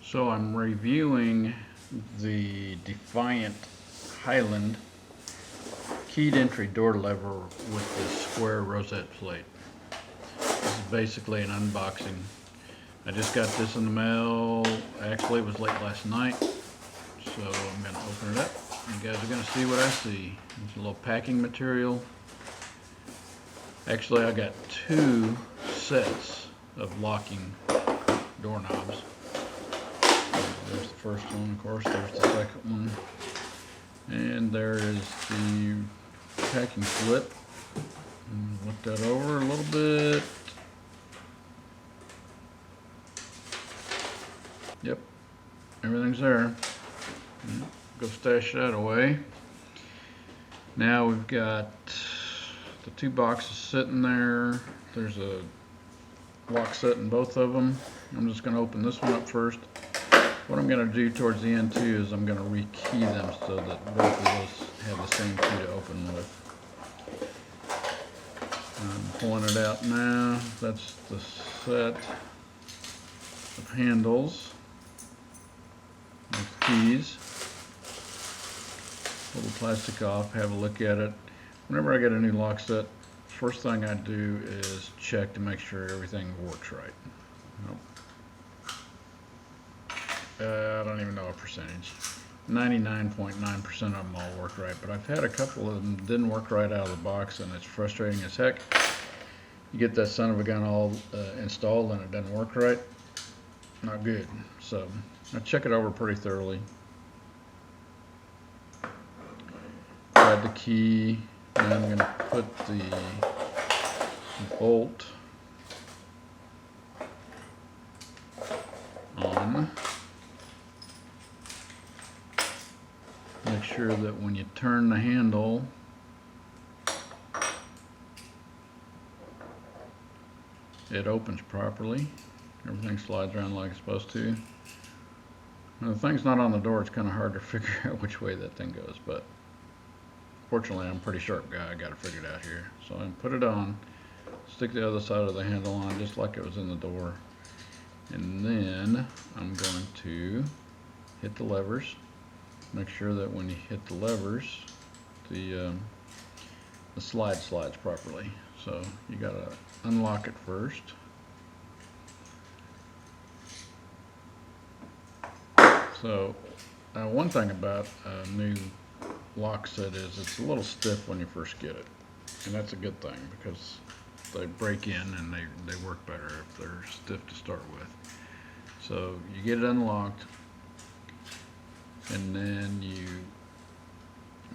So I'm reviewing the Defiant Highland keyed entry door lever with this square rosette plate. This is basically an unboxing. I just got this in the mail. Actually, it was late last night, so I'm going to open it up. You guys are going to see what I see. It's a little packing material. Actually, I got two sets of locking doorknobs. There's the first one, of course, there's the second one, and there is the packing slip. Look that over a little bit. Yep, everything's there. Go stash that away. Now we've got the two boxes sitting there. There's a lock set in both of them. I'm just going to open this one up first. What I'm going to do towards the end too is I'm going to rekey them so that both of those have the same key to open with. I'm pulling it out now. That's the set of handles with keys. Pull the plastic off, have a look at it. Whenever I get a new lock set, first thing I do is check to make sure everything works right. Nope. I don't even know a percentage. 99.9% of them all work right, but I've had a couple of them didn't work right out of the box, and it's frustrating as heck. You get that son of a gun all installed and it doesn't work right. Not good. So I check it over pretty thoroughly. Grab the key, and I'm going to put the bolt on. Make sure that when you turn the handle, it opens properly. Everything slides around like it's supposed to. Now, the thing's not on the door, it's kind of hard to figure out which way that thing goes, but fortunately I'm a pretty sharp guy, I got it figured out here. So I'm going to put it on, stick the other side of the handle on just like it was in the door, and then I'm going to hit the levers. Make sure that when you hit the levers, the slide slides properly. So you got to unlock it first. So one thing about a new lock set is it's a little stiff when you first get it, and that's a good thing because they break in and they work better if they're stiff to start with. So you get it unlocked, and then you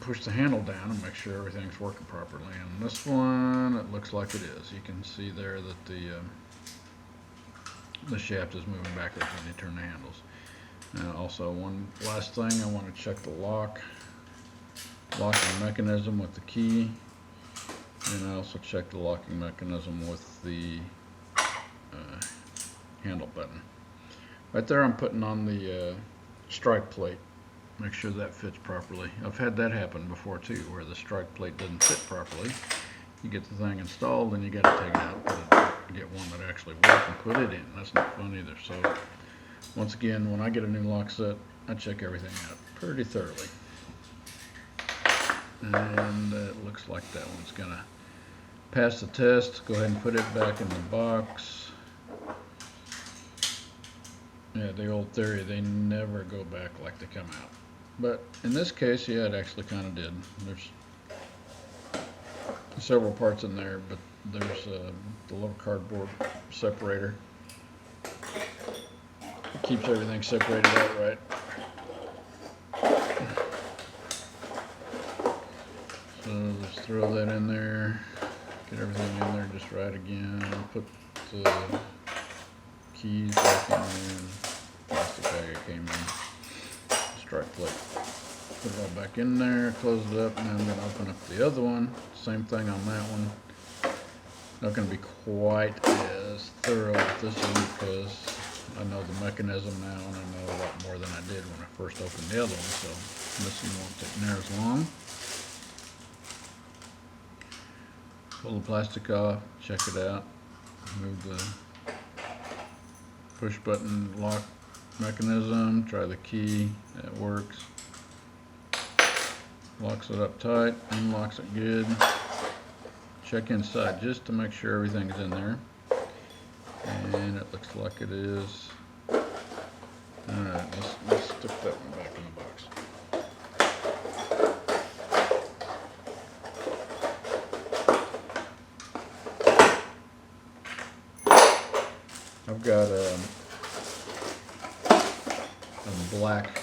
push the handle down and make sure everything's working properly. And this one, it looks like it is. You can see there that the shaft is moving backwards when you turn the handles. Now also, one last thing, I want to check the locking mechanism with the key, and I also check the locking mechanism with the handle button. Right there I'm putting on the strike plate. Make sure that fits properly. I've had that happen before too, where the strike plate doesn't fit properly. You get the thing installed and you got to take it out, get one that actually works and put it in. That's not fun either. So once again, when I get a new lock set, I check everything out pretty thoroughly. And it looks like that one's gonna pass the test. Go ahead and put it back in the box. Yeah, the old theory, they never go back like they come out. But in this case, yeah, it actually kind of did. There's several parts in there, but there's the little cardboard separator. It keeps everything separated out right. So just throw that in there, get everything in there just right again. Put the keys back in there, plastic bag it came in, strike plate. Put it all back in there, close it up, and then I'm going to open up the other one. Same thing on that one. Not going to be quite as thorough with this one because I know the mechanism now and I know a lot more than I did when I first opened the other one, so this one won't take near as long. Pull the plastic off, check it out, move the push button lock mechanism, try the key, that works. Locks it up tight, unlocks it good. Check inside just to make sure everything's in there. And it looks like it is. Alright, let's stick that one back in the box. I've got a black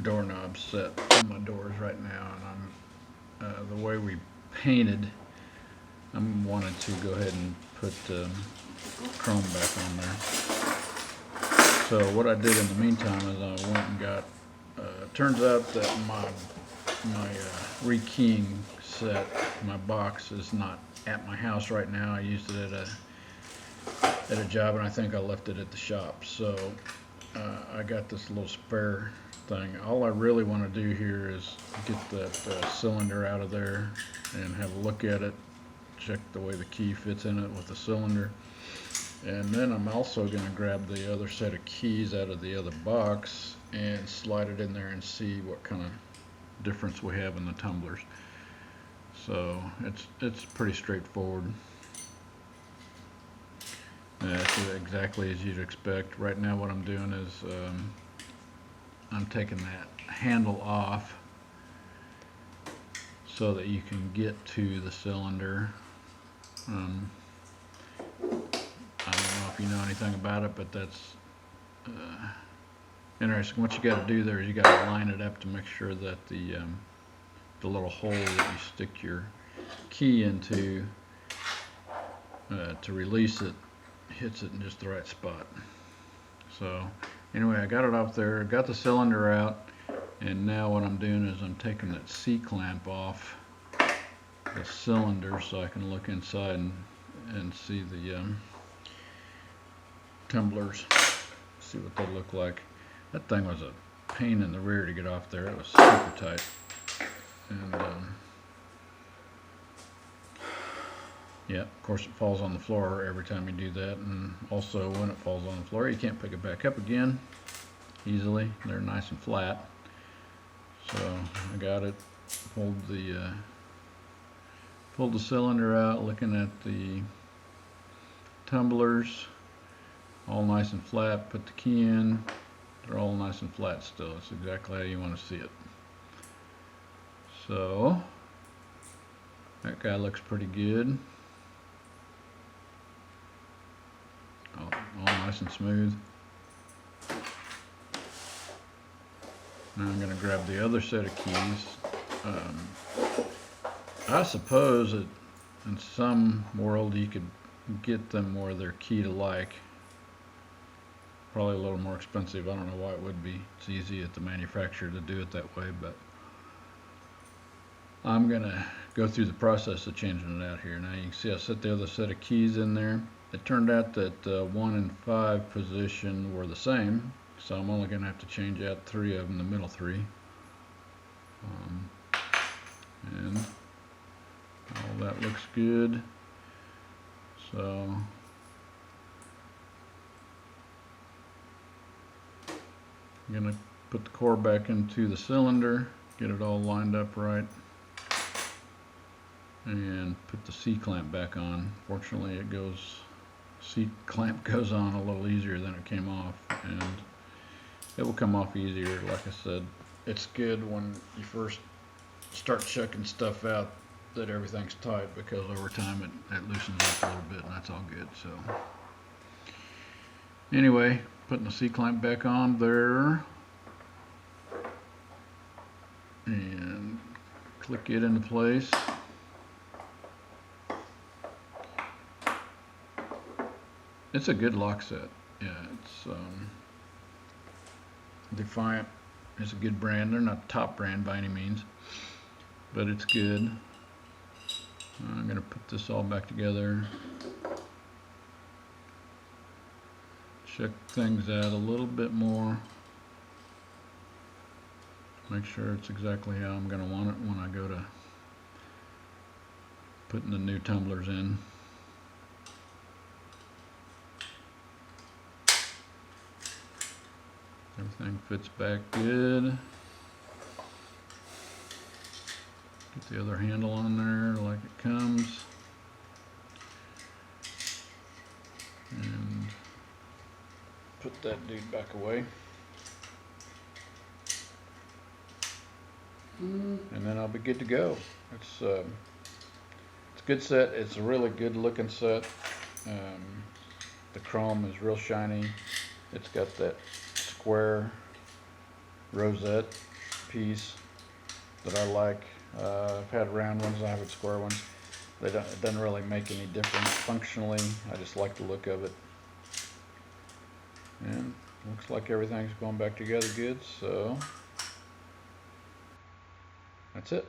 doorknob set on my doors right now, and I'm the way we painted, I wanted to go ahead and put chrome back on there. So what I did in the meantime is I went and got, turns out that my rekeying set, my box, is not at my house right now. I used it at a job, and I think I left it at the shop. So I got this little spare thing. All I really want to do here is get that cylinder out of there and have a look at it, check the way the key fits in it with the cylinder. And then I'm also going to grab the other set of keys out of the other box and slide it in there and see what kind of difference we have in the tumblers. So it's pretty straightforward. It's exactly as you'd expect. Right now what I'm doing is I'm taking that handle off so that you can get to the cylinder. I don't know if you know anything about it, but that's interesting. What you got to do there is you got to line it up to make sure that the little hole that you stick your key into to release it hits it in just the right spot. So anyway, I got it off there, got the cylinder out, and now what I'm doing is I'm taking that C-clamp off the cylinder so I can look inside and see the tumblers, see what they look like. That thing was a pain in the rear to get off there. It was super tight. And yeah, of course it falls on the floor every time you do that, and also when it falls on the floor you can't pick it back up again easily. They're nice and flat. So I got it, pulled the cylinder out, looking at the tumblers, all nice and flat. Put the key in, they're all nice and flat still. It's exactly how you want to see it. So that guy looks pretty good. All nice and smooth. Now I'm going to grab the other set of keys. I suppose that in some world you could get them where they're key to like. Probably a little more expensive. I don't know why it would be. It's easy at the manufacturer to do it that way, but I'm going to go through the process of changing it out here. Now you can see I set the other set of keys in there. It turned out that 1 and 5 position were the same, so I'm only going to have to change out 3 of them, the middle 3. And all that looks good. So I'm going to put the core back into the cylinder, get it all lined up right, and put the C-clamp back on. Fortunately, C-clamp goes on a little easier than it came off, and it will come off easier. Like I said, it's good when you first start checking stuff out that everything's tight, because over time it loosens up a little bit, and that's all good. So anyway, putting the C-clamp back on there and click it into place. It's a good lock set. Yeah, it's Defiant is a good brand. They're not the top brand by any means, but it's good. I'm going to put this all back together. Check things out a little bit more. Make sure it's exactly how I'm going to want it when I go to putting the new tumblers in. Everything fits back good. Get the other handle on there like it comes. And put that dude back away. And then I'll be good to go. It's a good set. It's a really good looking set. The chrome is real shiny. It's got that square rosette piece that I like. I've had round ones, I have square ones. It doesn't really make any difference functionally. I just like the look of it. And looks like everything's going back together good, so that's it.